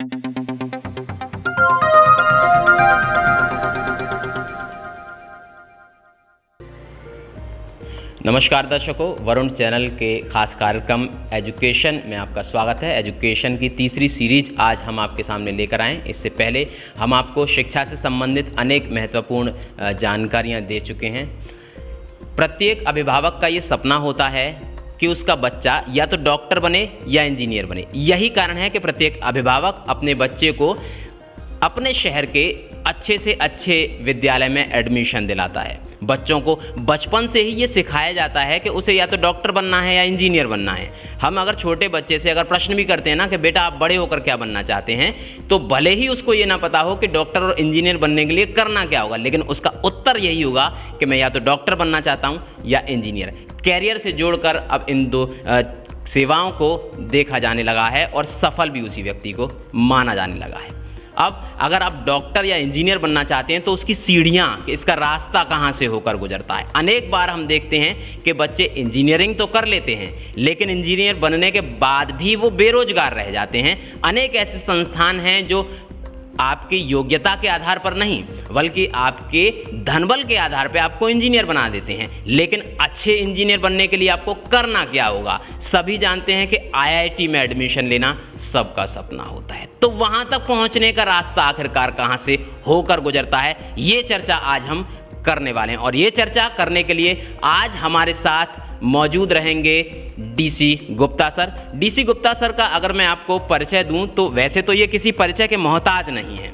नमस्कार दर्शकों, वरुण चैनल के खास कार्यक्रम एजुकेशन में आपका स्वागत है। एजुकेशन की तीसरी सीरीज आज हम आपके सामने लेकर आए। इससे पहले हम आपको शिक्षा से संबंधित अनेक महत्वपूर्ण जानकारियां दे चुके हैं। प्रत्येक अभिभावक का ये सपना होता है कि उसका बच्चा या तो डॉक्टर बने या इंजीनियर बने। यही कारण है कि प्रत्येक अभिभावक अपने बच्चे को अपने शहर के अच्छे से अच्छे विद्यालय में एडमिशन दिलाता है। बच्चों को बचपन से ही ये सिखाया जाता है कि उसे या तो डॉक्टर बनना है या इंजीनियर बनना है। हम अगर छोटे बच्चे से अगर प्रश्न भी करते हैं ना कि बेटा आप बड़े होकर क्या बनना चाहते हैं, तो भले ही उसको ये ना पता हो कि डॉक्टर और इंजीनियर बनने के लिए करना क्या होगा, लेकिन उसका उत्तर यही होगा कि मैं या तो डॉक्टर बनना चाहता हूँ या इंजीनियर। कैरियर से जोड़कर अब इन दो सेवाओं को देखा जाने लगा है और सफल भी उसी व्यक्ति को माना जाने लगा है। अब अगर आप डॉक्टर या इंजीनियर बनना चाहते हैं तो उसकी सीढ़ियाँ, इसका रास्ता कहाँ से होकर गुजरता है। अनेक बार हम देखते हैं कि बच्चे इंजीनियरिंग तो कर लेते हैं, लेकिन इंजीनियर बनने के बाद भी वो बेरोजगार रह जाते हैं। अनेक ऐसे संस्थान हैं जो आपकी योग्यता के आधार पर नहीं बल्कि आपके धनबल के आधार पर आपको इंजीनियर बना देते हैं। लेकिन अच्छे इंजीनियर बनने के लिए आपको करना क्या होगा? सभी जानते हैं कि आईआईटी में एडमिशन लेना सबका सपना होता है। तो वहां तक पहुंचने का रास्ता आखिरकार कहां से होकर गुजरता है, ये चर्चा आज हम करने वाले हैं। और ये चर्चा करने के लिए आज हमारे साथ मौजूद रहेंगे DC Gupta sir. DC Gupta sir का अगर मैं आपको परिचय दूं तो वैसे तो ये किसी परिचय के मोहताज नहीं हैं।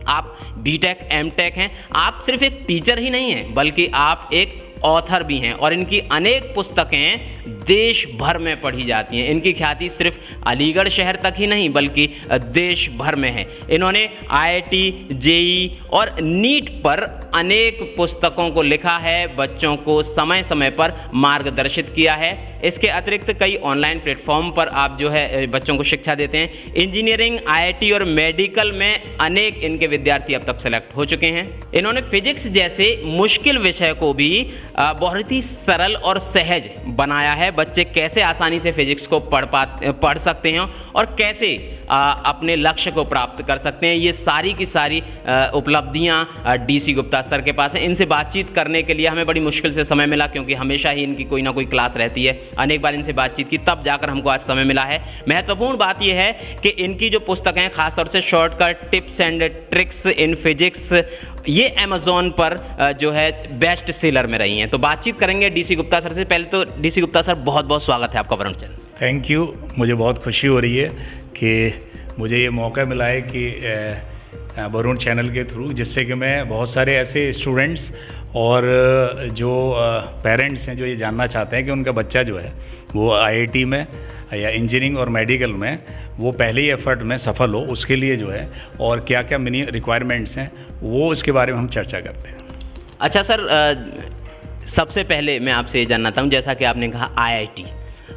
आप बीटेक एमटेक हैं। आप सिर्फ एक टीचर ही नहीं हैं बल्कि आप एक ऑथर भी हैं और इनकी अनेक पुस्तकें देश भर में पढ़ी जाती हैं। इनकी ख्याति सिर्फ अलीगढ़ शहर तक ही नहीं बल्कि देश भर में है। इन्होंने आईआईटी, जेईई और नीट पर अनेक पुस्तकों को लिखा है, बच्चों को समय समय पर मार्गदर्शित किया है। इसके अतिरिक्त कई ऑनलाइन प्लेटफॉर्म पर आप जो है बच्चों को शिक्षा देते हैं। इंजीनियरिंग, आईआईटी और मेडिकल में अनेक इनके विद्यार्थी अब तक सेलेक्ट हो चुके हैं। इन्होंने फिजिक्स जैसे मुश्किल विषय को भी बहुत ही सरल और सहज बनाया है। बच्चे कैसे आसानी से फिजिक्स को पढ़ सकते हैं और कैसे अपने लक्ष्य को प्राप्त कर सकते हैं, ये सारी की सारी उपलब्धियां डीसी गुप्ता सर के पास हैं। इनसे बातचीत करने के लिए हमें बड़ी मुश्किल से समय मिला क्योंकि हमेशा ही इनकी कोई ना कोई क्लास रहती है। अनेक बार इनसे बातचीत की तब जाकर हमको आज समय मिला है। महत्वपूर्ण बात यह है कि इनकी जो पुस्तकें हैं खासतौर से shortcut tips and tricks in physics, ये अमेज़ॉन पर जो है बेस्ट सेलर में रही हैं। तो बातचीत करेंगे डीसी गुप्ता सर से। पहले तो डीसी गुप्ता सर बहुत बहुत स्वागत है आपका वरुण चैनल। Thank you. मुझे बहुत खुशी हो रही है कि मुझे ये मौका मिला है कि वरुण चैनल के थ्रू, जिससे कि मैं बहुत सारे ऐसे स्टूडेंट्स और जो पेरेंट्स हैं जो ये जानना चाहते हैं कि उनका बच्चा जो है वो आईआईटी में या इंजीनियरिंग और मेडिकल में वो पहले ही एफर्ट में सफल हो, उसके लिए जो है और क्या क्या मिनी रिक्वायरमेंट्स हैं वो इसके बारे में हम चर्चा करते हैं। अच्छा सर, सबसे पहले मैं आपसे ये जानना चाहता हूँ, जैसा कि आपने कहा आईआईटी,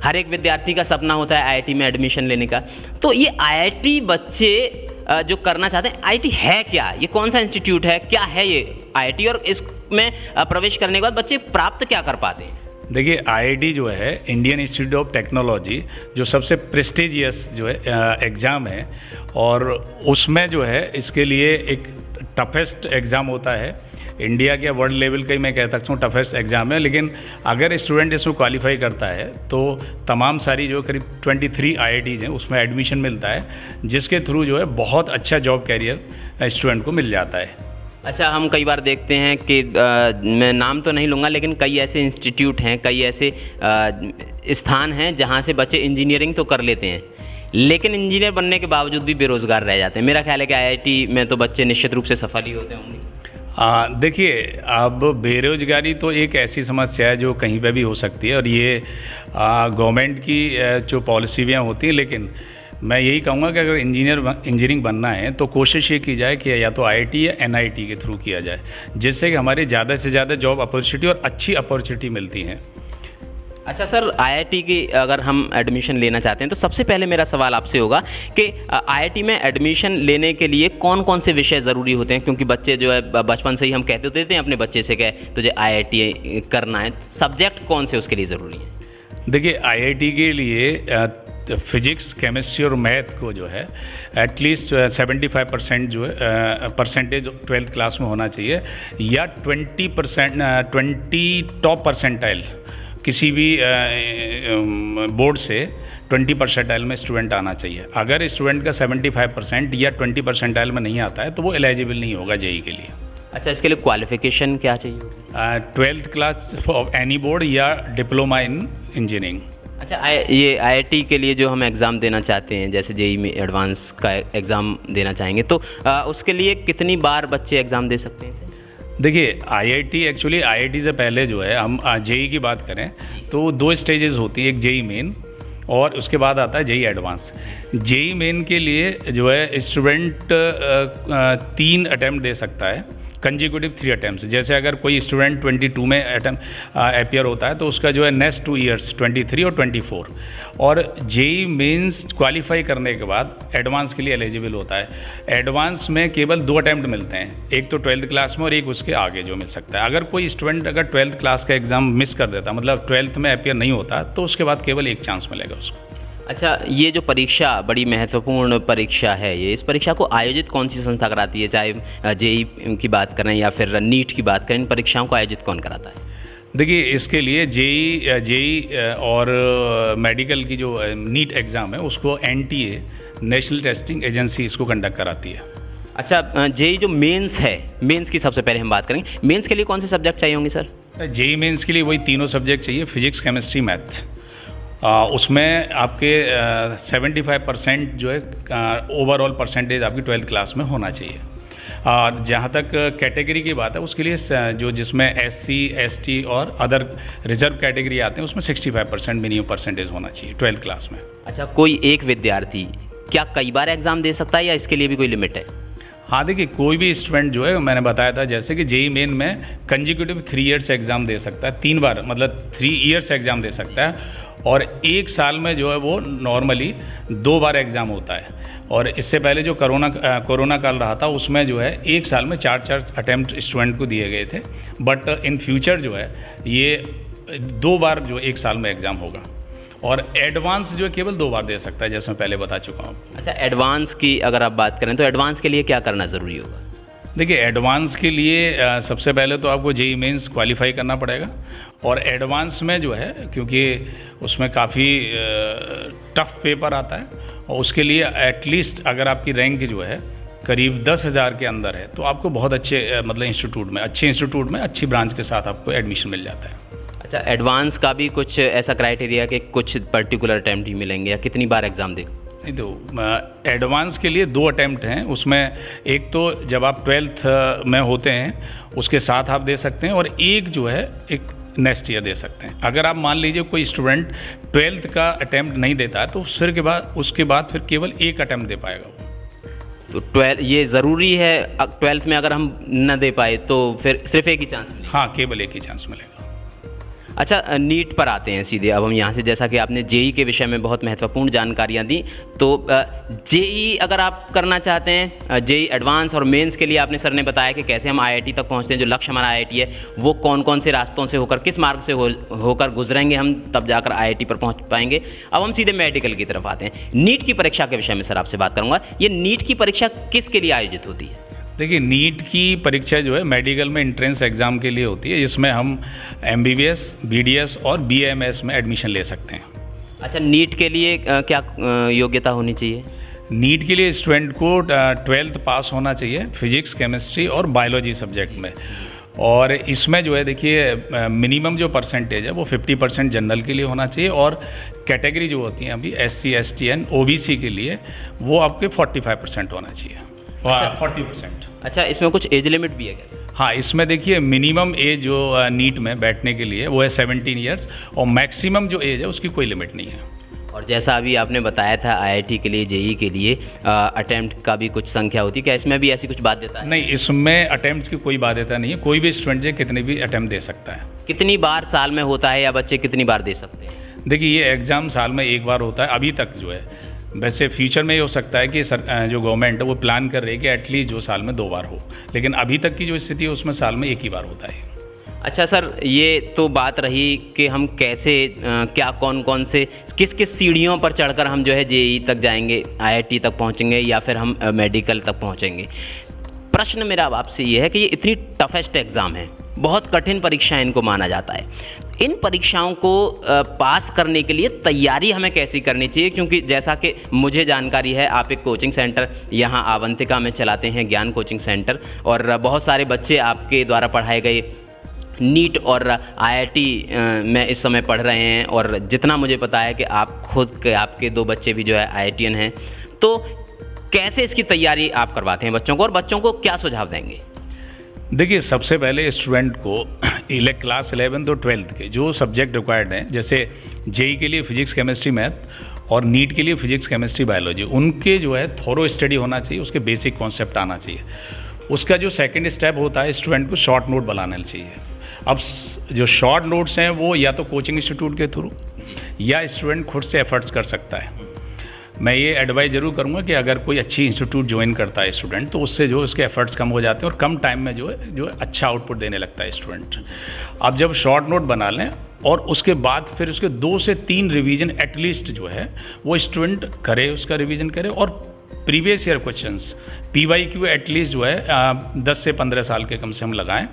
हर एक विद्यार्थी का सपना होता है आईआईटी में एडमिशन लेने का। तो ये आईआईटी बच्चे जो करना चाहते हैं, आईआईटी है क्या? ये कौन सा इंस्टीट्यूट है? क्या है ये आईआईटी और इसमें प्रवेश करने के बाद बच्चे प्राप्त क्या कर पाते हैं? देखिए, आईआईटी जो है इंडियन इंस्टीट्यूट ऑफ टेक्नोलॉजी, जो सबसे प्रेस्टिजियस जो है एग्ज़ाम है और उसमें जो है इसके लिए एक टफेस्ट एग्ज़ाम होता है। इंडिया के वर्ल्ड लेवल का ही मैं कह सकता हूँ टफेस्ट एग्ज़ाम है। लेकिन अगर स्टूडेंट इसमें क्वालिफाई करता है तो तमाम सारी जो करीब 23 आईआईटीज़ हैं उसमें एडमिशन मिलता है, जिसके थ्रू जो है बहुत अच्छा जॉब कैरियर स्टूडेंट को मिल जाता है। अच्छा, हम कई बार देखते हैं कि मैं नाम तो नहीं लूँगा लेकिन कई ऐसे इंस्टीट्यूट हैं, कई ऐसे स्थान हैं जहाँ से बच्चे इंजीनियरिंग तो कर लेते हैं लेकिन इंजीनियर बनने के बावजूद भी बेरोज़गार रह जाते हैं। मेरा ख्याल है कि आईआईटी में तो बच्चे निश्चित रूप से सफल ही होते होंगे। देखिए, अब बेरोजगारी तो एक ऐसी समस्या है जो कहीं पे भी हो सकती है और ये गवर्नमेंट की जो पॉलिसीयाँ होती हैं। लेकिन मैं यही कहूँगा कि अगर इंजीनियरिंग बनना है तो कोशिश ये की जाए कि या तो आईआईटी या एनआईटी के थ्रू किया जाए, जिससे कि हमारे ज़्यादा से ज़्यादा जॉब अपॉर्चुनिटी और अच्छी अपॉर्चुनिटी मिलती हैं। अच्छा सर, आईआईटी की अगर हम एडमिशन लेना चाहते हैं तो सबसे पहले मेरा सवाल आपसे होगा कि आईआईटी में एडमिशन लेने के लिए कौन कौन से विषय ज़रूरी होते हैं? क्योंकि बच्चे जो है बचपन से ही हम कहते होते हैं अपने बच्चे से कि तुझे आईआईटी करना है, सब्जेक्ट कौन से उसके लिए ज़रूरी है? देखिए, आईआईटी के लिए फिजिक्स, केमिस्ट्री और मैथ को जो है एटलीस्ट 75% जो है परसेंटेज 12th क्लास में होना चाहिए, या 20 टॉप परसेंटाइल किसी भी बोर्ड से 20 परसेंटाइल में स्टूडेंट आना चाहिए। अगर स्टूडेंट का 75% या 20 परसेंटाइल में नहीं आता है तो वो एलिजिबल नहीं होगा जेई के लिए। अच्छा, इसके लिए क्वालिफिकेशन क्या चाहिए? 12th class for any board या डिप्लोमा इन इंजीनियरिंग। अच्छा, ये आईआईटी के लिए जो हम एग्ज़ाम देना चाहते हैं, जैसे जेई में एडवांस का एग्ज़ाम देना चाहेंगे, तो उसके लिए कितनी बार बच्चे एग्ज़ाम दे सकते हैं? देखिए, आईआईटी एक्चुअली आईआईटी से पहले जो है, हम जेई की बात करें तो 2 स्टेजेस होती है, एक जेई मेन और उसके बाद आता है जेई एडवांस। जेई मेन के लिए जो है स्टूडेंट 3 अटैम्प्ट दे सकता है, कंजिक्यूटिव 3 अटैम्प्ट। जैसे अगर कोई स्टूडेंट 22 में अपियर होता है तो उसका जो है नेक्स्ट 2 ईयर्स 23 और 24, और जेई मेंस क्वालिफाई करने के बाद एडवांस के लिए एलिजिबल होता है। एडवांस में केवल 2 अटैम्प्ट मिलते हैं, एक तो 12th क्लास में और एक उसके आगे जो मिल सकता है। अगर कोई स्टूडेंट अगर 12th क्लास का एग्ज़ाम मिस कर देता, मतलब 12th में अपियर नहीं होता, तो उसके बाद केवल एक चांस मिलेगा उसको। अच्छा, ये जो परीक्षा बड़ी महत्वपूर्ण परीक्षा है, ये इस परीक्षा को आयोजित कौन सी संस्था कराती है? चाहे जेई की बात करें या फिर नीट की बात करें, इन परीक्षाओं को आयोजित कौन कराता है? देखिए, इसके लिए जेई और मेडिकल की जो नीट एग्ज़ाम है उसको एनटीए, नेशनल टेस्टिंग एजेंसी, इसको कंडक्ट कराती है। अच्छा, जेई जो मेंस है, मेंस की सबसे पहले हम बात करेंगे। मेंस के लिए कौन से सब्जेक्ट चाहिए होंगे सर? जेई मेंस के लिए वही तीनों सब्जेक्ट चाहिए, फिजिक्स, केमिस्ट्री, मैथ। उसमें आपके 75% जो है ओवरऑल परसेंटेज आपकी 12th क्लास में होना चाहिए। और जहाँ तक कैटेगरी की बात है, उसके लिए जो जिसमें एससी, एसटी और अदर रिजर्व कैटेगरी आते हैं, उसमें 65% मिनिमम परसेंटेज होना चाहिए 12th क्लास में। अच्छा, कोई एक विद्यार्थी क्या कई बार एग्ज़ाम दे सकता है या इसके लिए भी कोई लिमिट है? हाँ, देखिए, कोई भी स्टूडेंट जो है, मैंने बताया था जैसे कि जेई मेन में कंजिक्यूटिव 3 ईयर्स एग्ज़ाम दे सकता है, 3 बार, मतलब 3 ईयर्स एग्ज़ाम दे सकता है, और 1 साल में जो है वो नॉर्मली 2 बार एग्ज़ाम होता है। और इससे पहले जो कोरोना काल रहा था, उसमें जो है 1 साल में 4 अटैम्प्ट स्टूडेंट को दिए गए थे, बट इन फ्यूचर जो है ये 2 बार जो 1 साल में एग्ज़ाम होगा। और एडवांस जो है केवल 2 बार दे सकता है, जैसे मैं पहले बता चुका हूँ। अच्छा, एडवांस की अगर आप बात करें तो एडवांस के लिए क्या करना ज़रूरी होगा? देखिए, एडवांस के लिए सबसे पहले तो आपको जेई मेंस क्वालिफाई करना पड़ेगा, और एडवांस में जो है, क्योंकि उसमें काफ़ी टफ पेपर आता है, और उसके लिए एटलीस्ट अगर आपकी रैंक जो है करीब 10,000 के अंदर है, तो आपको बहुत अच्छे मतलब अच्छे इंस्टीट्यूट में अच्छी ब्रांच के साथ आपको एडमिशन मिल जाता है। अच्छा, एडवांस का भी कुछ ऐसा क्राइटेरिया कि कुछ पर्टिकुलर अटैम्प्ट ही मिलेंगे या कितनी बार एग्ज़ाम दे? नहीं, तो एडवांस के लिए 2 अटैम्प्ट हैं। उसमें एक तो जब आप 12th में होते हैं उसके साथ आप दे सकते हैं, और एक जो है एक नेक्स्ट ईयर दे सकते हैं। अगर आप मान लीजिए कोई स्टूडेंट 12th का अटैम्प्ट नहीं देता है, तो उसके बाद फिर केवल 1 अटैम्प्ट दे पाएगा वो। तो 12 ये ज़रूरी है, 12th में अगर हम न दे पाए तो फिर सिर्फ एक ही चांस मिलेगा? हाँ, केवल एक ही चांस मिलेगा। अच्छा, नीट पर आते हैं सीधे अब हम यहाँ से। जैसा कि आपने जेई के विषय में बहुत महत्वपूर्ण जानकारियाँ दी, तो जेई अगर आप करना चाहते हैं, जेई एडवांस और मेंस के लिए आपने सर ने बताया कि कैसे हम आईआईटी तक पहुँचते हैं, जो लक्ष्य हमारा आईआईटी है वो कौन कौन से रास्तों से होकर, किस मार्ग से होकर गुजरेंगे हम, तब जाकर आईआईटी पर पहुँच पाएंगे। अब हम सीधे मेडिकल की तरफ आते हैं। नीट की परीक्षा के विषय में सर आपसे बात करूँगा। ये नीट की परीक्षा किसके लिए आयोजित होती है? देखिए, नीट की परीक्षा जो है मेडिकल में एंट्रेंस एग्ज़ाम के लिए होती है, जिसमें हम MBBS, BDS और BAMS में एडमिशन ले सकते हैं। अच्छा, नीट के लिए क्या योग्यता होनी चाहिए? नीट के लिए स्टूडेंट को 12th पास होना चाहिए फिजिक्स, केमिस्ट्री और बायोलॉजी सब्जेक्ट में। और इसमें जो है, देखिए, मिनिमम जो परसेंटेज है वो 50% जनरल के लिए होना चाहिए, और कैटेगरी जो होती हैं अभी SC, ST एंड OBC के लिए वो आपके 45% होना चाहिए। अच्छा, 40%। अच्छा, इसमें कुछ एज लिमिट भी है क्या? हाँ, इसमें देखिए मिनिमम एज जो नीट में बैठने के लिए वो है 17 ईयर्स, और मैक्सिमम जो एज है उसकी कोई लिमिट नहीं है। और जैसा अभी आपने बताया था आईआईटी के लिए, जेई के लिए अटेम्प्ट का भी कुछ संख्या होती है, क्या इसमें भी ऐसी कुछ बाध्यता है? नहीं, इसमें अटेम्प्ट की कोई बाध्यता नहीं है। कोई भी स्टूडेंट जो कितने भी अटेम्प्ट दे सकता है। कितनी बार साल में होता है या बच्चे कितनी बार दे सकते हैं? देखिए, ये एग्ज़ाम साल में 1 बार होता है अभी तक जो है। वैसे फ्यूचर में ये हो सकता है कि जो गवर्नमेंट है वो प्लान कर रही है कि एटलीस्ट जो साल में 2 बार हो, लेकिन अभी तक की जो स्थिति है उसमें साल में 1 ही बार होता है। अच्छा सर, ये तो बात रही कि हम कैसे क्या कौन कौन से किस किस सीढ़ियों पर चढ़कर हम जो है जेईई तक जाएंगे, आईआईटी तक पहुंचेंगे या फिर हम मेडिकल तक पहुंचेंगे। प्रश्न मेरा अब आपसे ये है कि ये इतनी टफेस्ट एग्ज़ाम है, बहुत कठिन परीक्षाएं इनको माना जाता है। इन परीक्षाओं को पास करने के लिए तैयारी हमें कैसी करनी चाहिए? क्योंकि जैसा कि मुझे जानकारी है, आप एक कोचिंग सेंटर यहाँ अवंतिका में चलाते हैं, ज्ञान कोचिंग सेंटर, और बहुत सारे बच्चे आपके द्वारा पढ़ाए गए नीट और आईआईटी में इस समय पढ़ रहे हैं, और जितना मुझे पता है कि आप खुद के आपके 2 बच्चे भी जो है आईआईटीएन हैं। तो कैसे इसकी तैयारी आप करवाते हैं बच्चों को, और बच्चों को क्या सुझाव देंगे? देखिए, सबसे पहले स्टूडेंट को क्लास 11 और 12 के जो सब्जेक्ट रिक्वायर्ड हैं, जैसे जेईई के लिए फिजिक्स केमिस्ट्री मैथ और नीट के लिए फिजिक्स केमिस्ट्री बायोलॉजी, उनके जो है थोरो स्टडी होना चाहिए, उसके बेसिक कॉन्सेप्ट आना चाहिए। उसका जो सेकंड स्टेप होता है, स्टूडेंट को शॉर्ट नोट बनाना चाहिए। अब जो शॉर्ट नोट्स हैं वो या तो कोचिंग इंस्टीट्यूट के थ्रू या स्टूडेंट खुद से एफर्ट्स कर सकता है। मैं ये एडवाइस ज़रूर करूँगा कि अगर कोई अच्छी इंस्टीट्यूट ज्वाइन करता है स्टूडेंट, तो उससे जो उसके एफर्ट्स कम हो जाते हैं और कम टाइम में जो है अच्छा आउटपुट देने लगता है स्टूडेंट। अब जब शॉर्ट नोट बना लें और उसके बाद फिर उसके 2 से 3 रिवीजन एटलीस्ट जो है वो स्टूडेंट करे, उसका रिवीजन करे, और previous year questions PYQ at least जो है 10 से 15 साल के कम से कम लगाएं,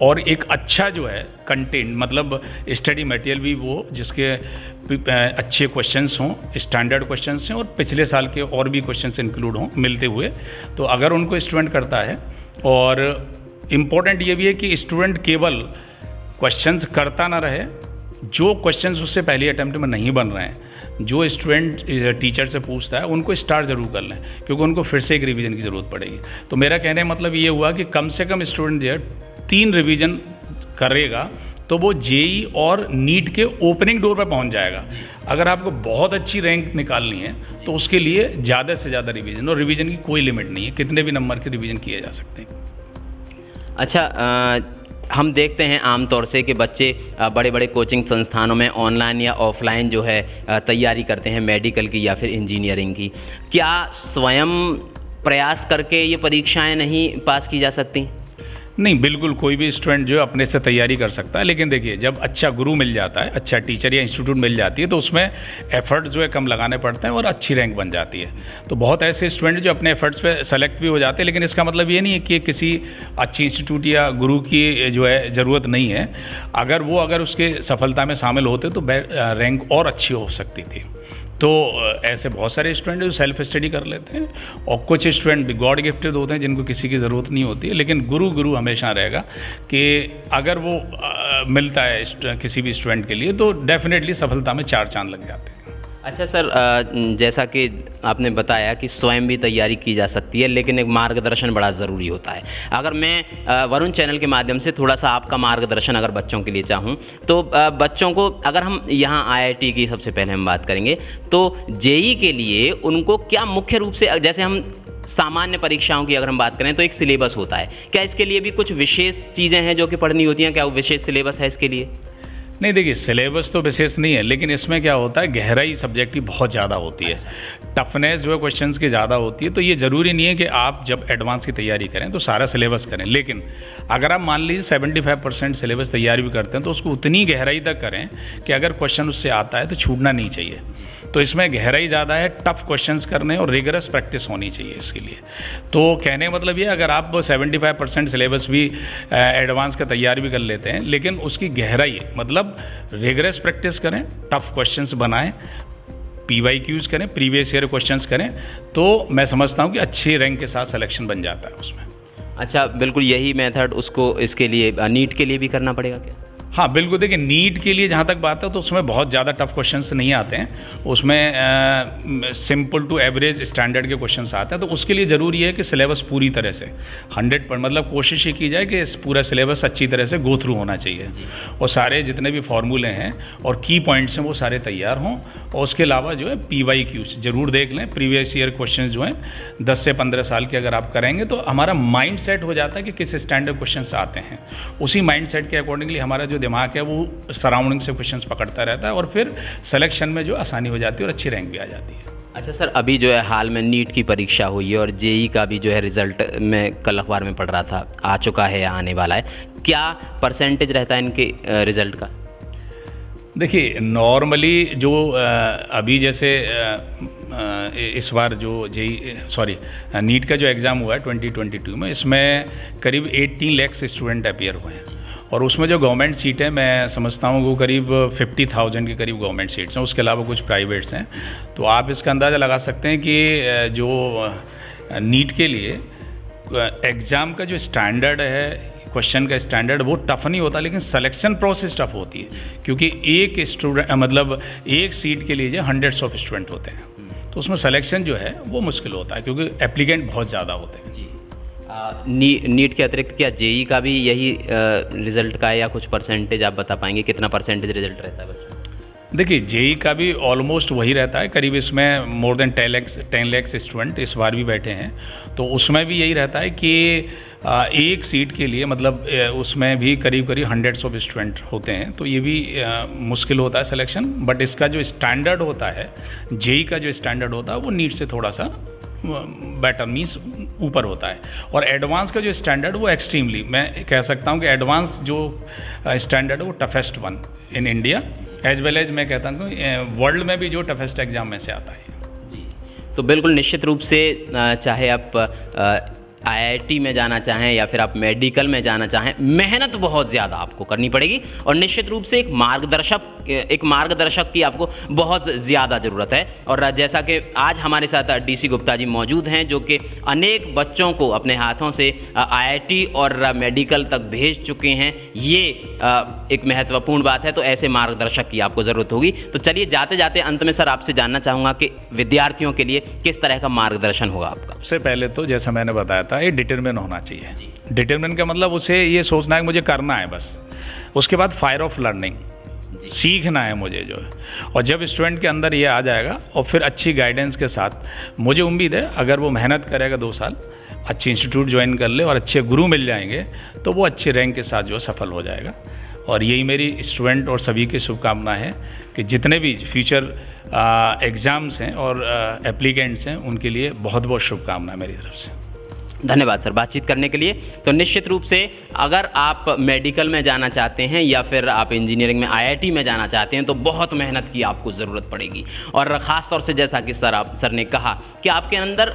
और एक अच्छा जो है कंटेंट, मतलब स्टडी मटेरियल भी वो जिसके अच्छे क्वेश्चंस हों, स्टैंडर्ड क्वेश्चंस हैं, और पिछले साल के और भी क्वेश्चंस इंक्लूड हों मिलते हुए। तो अगर उनको स्टूडेंट करता है, और इम्पोर्टेंट ये भी है कि स्टूडेंट केवल क्वेश्चंस करता ना रहे, जो क्वेश्चंस उससे पहले अटैम्प्ट में नहीं बन रहे हैं, जो स्टूडेंट टीचर से पूछता है, उनको स्टार्ट ज़रूर कर लें, क्योंकि उनको फिर से एक रिवीजन की ज़रूरत पड़ेगी। तो मेरा कहने का मतलब ये हुआ कि कम से कम स्टूडेंट जो है 3 रिवीजन करेगा तो वो जेईई और नीट के ओपनिंग डोर पर पहुंच जाएगा। अगर आपको बहुत अच्छी रैंक निकालनी है तो उसके लिए ज़्यादा से ज़्यादा रिवीजन, और रिवीजन की कोई लिमिट नहीं है, कितने भी नंबर के रिवीजन किए जा सकते हैं। अच्छा, हम देखते हैं आमतौर से कि बच्चे बड़े बड़े कोचिंग संस्थानों में ऑनलाइन या ऑफलाइन जो है तैयारी करते हैं मेडिकल की या फिर इंजीनियरिंग की। क्या स्वयं प्रयास करके ये परीक्षाएं नहीं पास की जा सकती? नहीं, बिल्कुल कोई भी स्टूडेंट जो है अपने से तैयारी कर सकता है, लेकिन देखिए, जब अच्छा गुरु मिल जाता है, अच्छा टीचर या इंस्टीट्यूट मिल जाती है, तो उसमें एफर्ट्स जो है कम लगाने पड़ते हैं और अच्छी रैंक बन जाती है। तो बहुत ऐसे स्टूडेंट जो अपने एफर्ट्स पे सेलेक्ट भी हो जाते हैं, लेकिन इसका मतलब ये नहीं है कि किसी अच्छी इंस्टीट्यूट या गुरु की जो है ज़रूरत नहीं है। अगर उसके सफलता में शामिल होते तो रैंक और अच्छी हो सकती थी। तो ऐसे बहुत सारे स्टूडेंट जो सेल्फ स्टडी कर लेते हैं, और कुछ स्टूडेंट भी गॉड गिफ्टेड होते हैं जिनको किसी की ज़रूरत नहीं होती है, लेकिन गुरु हमेशा रहेगा कि अगर वो मिलता है किसी भी स्टूडेंट के लिए तो डेफिनेटली सफलता में 4 चांद लग जाते हैं। अच्छा सर, जैसा कि आपने बताया कि स्वयं भी तैयारी की जा सकती है, लेकिन एक मार्गदर्शन बड़ा ज़रूरी होता है। अगर मैं वरुण चैनल के माध्यम से थोड़ा सा आपका मार्गदर्शन अगर बच्चों के लिए चाहूँ, तो बच्चों को, अगर हम यहाँ आईआईटी की सबसे पहले हम बात करेंगे, तो जेईई के लिए उनको क्या मुख्य रूप से, जैसे हम सामान्य परीक्षाओं की अगर हम बात करें तो एक सिलेबस होता है, क्या इसके लिए भी कुछ विशेष चीज़ें हैं जो कि पढ़नी होती हैं? क्या वो विशेष सिलेबस है इसके लिए? नहीं, देखिए, सिलेबस तो विशेष नहीं है, लेकिन इसमें क्या होता है, गहराई सब्जेक्ट की बहुत ज़्यादा होती है, टफनेस जो है क्वेश्चंस की ज़्यादा होती है। तो ये ज़रूरी नहीं है कि आप जब एडवांस की तैयारी करें तो सारा सिलेबस करें, लेकिन अगर आप मान लीजिए 75% सिलेबस तैयारी भी करते हैं तो उसको उतनी गहराई तक करें कि अगर क्वेश्चन उससे आता है तो छूटना नहीं चाहिए। तो इसमें गहराई ज़्यादा है, टफ क्वेश्चंस करने और रिगरस प्रैक्टिस होनी चाहिए इसके लिए। तो कहने का मतलब ये, अगर आप 75% सिलेबस भी एडवांस का तैयारी भी कर लेते हैं, लेकिन उसकी गहराई, मतलब रिगरस प्रैक्टिस करें, टफ क्वेश्चंस बनाएं, PYQs करें, प्रीवियस ईयर क्वेश्चंस करें, तो मैं समझता हूँ कि अच्छी रैंक के साथ सिलेक्शन बन जाता है उसमें। अच्छा, बिल्कुल यही मेथड उसको इसके लिए नीट के लिए भी करना पड़ेगा क्या? हाँ, बिल्कुल। देखिए, नीट के लिए जहाँ तक बात है तो उसमें बहुत ज़्यादा टफ क्वेश्चंस नहीं आते हैं, उसमें सिंपल टू एवरेज स्टैंडर्ड के क्वेश्चंस आते हैं। तो उसके लिए ज़रूरी है कि सिलेबस पूरी तरह से 100%, मतलब कोशिश ये की जाए कि इस पूरा सिलेबस अच्छी तरह से गो थ्रू होना चाहिए, और सारे जितने भी फार्मूले हैं और की पॉइंट्स हैं वो सारे तैयार हों। और उसके अलावा जो है PYQs ज़रूर देख लें, प्रीवियस ईयर क्वेश्चन जो हैं 10 से 15 साल के अगर आप करेंगे तो हमारा माइंड सेट हो जाता है कि किस स्टैंडर्ड क्वेश्चन आते हैं। उसी माइंड सेट के अकॉर्डिंगली हमारा जो दिमाग है वो सराउंडिंग से क्वेश्चंस पकड़ता रहता है, और फिर सिलेक्शन में जो आसानी हो जाती है और अच्छी रैंक भी आ जाती है। अच्छा सर, अभी जो है हाल में नीट की परीक्षा हुई है और जेईई का भी जो है रिज़ल्ट मैं कल अखबार में पढ़ रहा था, आ चुका है या आने वाला है। क्या परसेंटेज रहता है इनके रिजल्ट का? देखिए नॉर्मली जो अभी जैसे इस बार जो नीट का जो एग्ज़ाम हुआ है 2022 में, इसमें करीब 18 लाख स्टूडेंट अपियर हुए हैं और उसमें जो गवर्नमेंट सीट है मैं समझता हूँ वो करीब 50,000 के करीब गवर्नमेंट सीट्स हैं, उसके अलावा कुछ प्राइवेट्स हैं। तो आप इसका अंदाज़ा लगा सकते हैं कि जो नीट के लिए एग्ज़ाम का जो स्टैंडर्ड है, क्वेश्चन का स्टैंडर्ड वो टफ नहीं होता, लेकिन सिलेक्शन प्रोसेस टफ होती है, क्योंकि एक स्टूडेंट मतलब एक सीट के लिए जो 100 ऑफ स्टूडेंट होते हैं, तो उसमें सिलेक्शन जो है वो मुश्किल होता है क्योंकि एप्लीकेंट बहुत ज़्यादा होते हैं। जी। नीट के अतिरिक्त क्या जेई का भी यही रिजल्ट का है या कुछ परसेंटेज आप बता पाएंगे, कितना परसेंटेज रिजल्ट रहता है बच्चों? देखिए जेई का भी ऑलमोस्ट वही रहता है, करीब इसमें मोर देन 10 लाख स्टूडेंट इस बार भी बैठे हैं, तो उसमें भी यही रहता है कि एक सीट के लिए मतलब उसमें भी करीब 100 ऑफ स्टूडेंट होते हैं, तो ये भी मुश्किल होता है सिलेक्शन। बट इसका जो स्टैंडर्ड होता है, जेई का जो स्टैंडर्ड होता है वो नीट से थोड़ा सा बेटर मीन्स ऊपर होता है, और एडवांस का जो स्टैंडर्ड वो एक्सट्रीमली मैं कह सकता हूँ कि एडवांस जो स्टैंडर्ड है वो toughest one in India as well as मैं कहता हूँ वर्ल्ड में भी जो टफेस्ट एग्जाम में से आता है। जी, तो बिल्कुल निश्चित रूप से चाहे आप आईआईटी में जाना चाहें या फिर आप मेडिकल में जाना चाहें, मेहनत बहुत ज़्यादा आपको करनी पड़ेगी और निश्चित रूप से एक मार्गदर्शक की आपको बहुत ज़्यादा ज़रूरत है। और जैसा कि आज हमारे साथ डीसी गुप्ता जी मौजूद हैं, जो कि अनेक बच्चों को अपने हाथों से आईआईटी और मेडिकल तक भेज चुके हैं, ये एक महत्वपूर्ण बात है। तो ऐसे मार्गदर्शक की आपको ज़रूरत होगी। तो चलिए जाते जाते अंत में सर आपसे जानना चाहूँगा कि विद्यार्थियों के लिए किस तरह का मार्गदर्शन होगा आपका? सबसे पहले तो जैसा मैंने बताया था, ये डिटरमिन होना चाहिए। डिटरमिन का मतलब उसे ये सोचना है कि मुझे करना है बस। उसके बाद फायर ऑफ लर्निंग, सीखना है मुझे जो है। और जब स्टूडेंट के अंदर ये आ जाएगा और फिर अच्छी गाइडेंस के साथ, मुझे उम्मीद है अगर वो मेहनत करेगा 2 साल, अच्छे इंस्टीट्यूट ज्वाइन कर ले और अच्छे गुरु मिल जाएंगे, तो वो अच्छे रैंक के साथ जो सफल हो जाएगा। और यही मेरी स्टूडेंट और सभी की शुभकामना है कि जितने भी फ्यूचर एग्ज़ाम्स हैं और एप्लीकेंट्स हैं, उनके लिए बहुत बहुत शुभकामनाएं मेरी तरफ से। धन्यवाद सर बातचीत करने के लिए। तो निश्चित रूप से अगर आप मेडिकल में जाना चाहते हैं या फिर आप इंजीनियरिंग में आईआईटी में जाना चाहते हैं, तो बहुत मेहनत की आपको ज़रूरत पड़ेगी। और ख़ास तौर से जैसा कि सर ने कहा कि आपके अंदर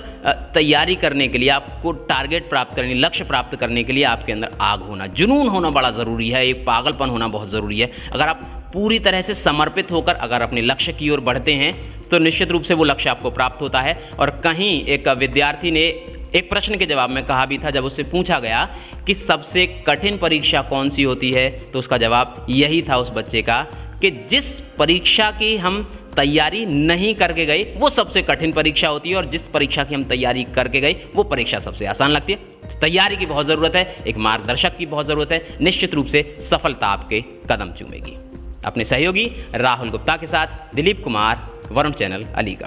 तैयारी करने के लिए, आपको टारगेट प्राप्त करने, लक्ष्य प्राप्त करने के लिए आपके अंदर आग होना, जुनून होना बड़ा ज़रूरी है, एक पागलपन होना बहुत ज़रूरी है। अगर आप पूरी तरह से समर्पित होकर अगर अपने लक्ष्य की ओर बढ़ते हैं, तो निश्चित रूप से वो लक्ष्य आपको प्राप्त होता है। और कहीं एक विद्यार्थी ने एक प्रश्न के जवाब में कहा भी था, जब उससे पूछा गया कि सबसे कठिन परीक्षा कौन सी होती है, तो उसका जवाब यही था उस बच्चे का कि जिस परीक्षा की हम तैयारी नहीं करके गए वो सबसे कठिन परीक्षा होती है, और जिस परीक्षा की हम तैयारी करके गए वो परीक्षा सबसे आसान लगती है। तैयारी की बहुत ज़रूरत है, एक मार्गदर्शक की बहुत ज़रूरत है। निश्चित रूप से सफलता आपके कदम चूमेगी। अपने सहयोगी राहुल गुप्ता के साथ दिलीप कुमार, वरुण चैनल, अलीगढ़।